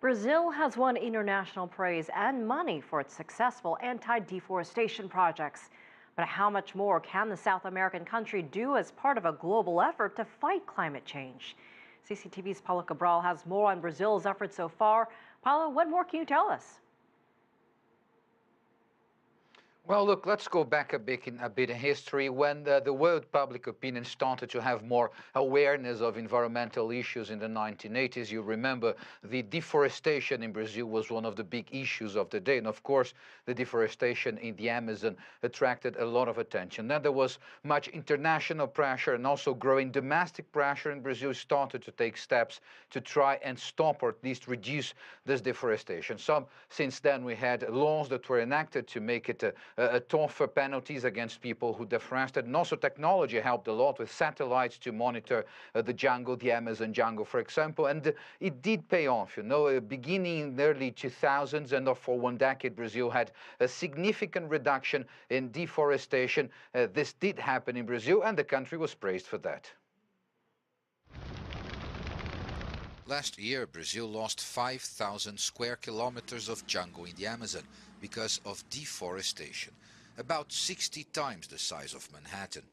Brazil has won international praise and money for its successful anti-deforestation projects. But how much more can the South American country do as part of a global effort to fight climate change? CCTV's Paulo Cabral has more on Brazil's efforts so far. Paulo, what more can you tell us? Well, look, let's go back a bit in history when the world public opinion started to have more awareness of environmental issues in the 1980s. You remember the deforestation in Brazil was one of the big issues of the day. And of course, the deforestation in the Amazon attracted a lot of attention. Then there was much international pressure and also growing domestic pressure, and Brazil started to take steps to try and stop or at least reduce this deforestation. Since then, we had laws that were enacted to make it tougher penalties against people who deforested. And also technology helped a lot with satellites to monitor the jungle, the Amazon jungle, for example. And it did pay off, beginning in the early 2000s, and for one decade, Brazil had a significant reduction in deforestation. This did happen in Brazil, and the country was praised for that. Last year, Brazil lost 5,000 square kilometers of jungle in the Amazon because of deforestation, about 60 times the size of Manhattan.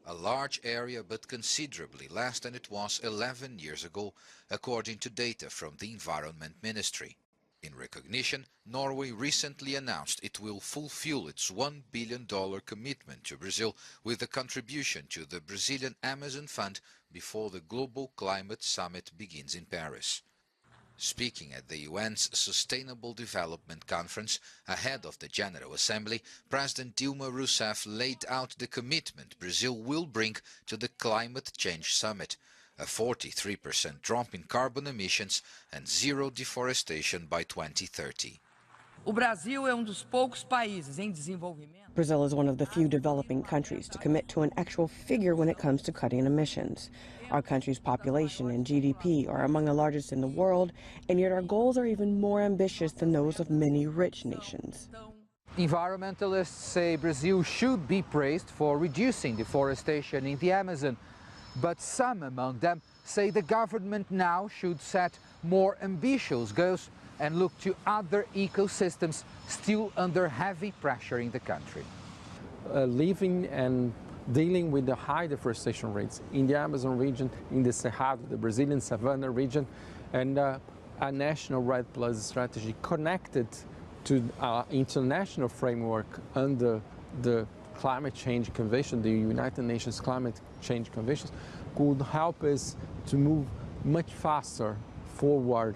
A large area, but considerably less than it was 11 years ago, according to data from the Environment Ministry. In recognition, Norway recently announced it will fulfill its $1 billion commitment to Brazil with a contribution to the Brazilian Amazon Fund before the Global Climate Summit begins in Paris. Speaking at the UN's Sustainable Development Conference ahead of the General Assembly, President Dilma Rousseff laid out the commitment Brazil will bring to the Climate Change Summit: a 43% drop in carbon emissions and zero deforestation by 2030. Brazil is one of the few developing countries to commit to an actual figure when it comes to cutting emissions. Our country's population and GDP are among the largest in the world, and yet our goals are even more ambitious than those of many rich nations. Environmentalists say Brazil should be praised for reducing deforestation in the Amazon. But some among them say the government now should set more ambitious goals and look to other ecosystems still under heavy pressure in the country. Living and dealing with the high deforestation rates in the Amazon region, in the Cerrado, the Brazilian Savannah region, and a national REDD+ strategy connected to our international framework under the Climate Change Convention, the United Nations Climate Change Convention, could help us to move much faster forward.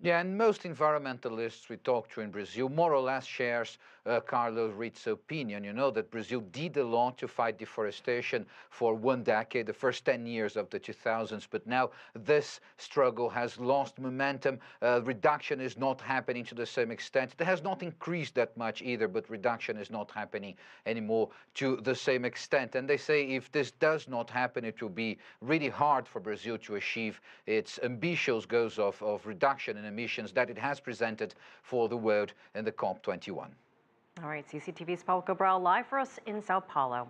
Yeah, and most environmentalists we talk to in Brazil more or less shares Carlos Ritz's opinion, that Brazil did a lot to fight deforestation for one decade, the first 10 years of the 2000s, but now this struggle has lost momentum. Reduction is not happening to the same extent. It has not increased that much either, but reduction is not happening anymore to the same extent. And they say if this does not happen, it will be really hard for Brazil to achieve its ambitious goals of reduction in emissions that it has presented for the world in the COP21. All right, CCTV's Paulo Cabral live for us in Sao Paulo.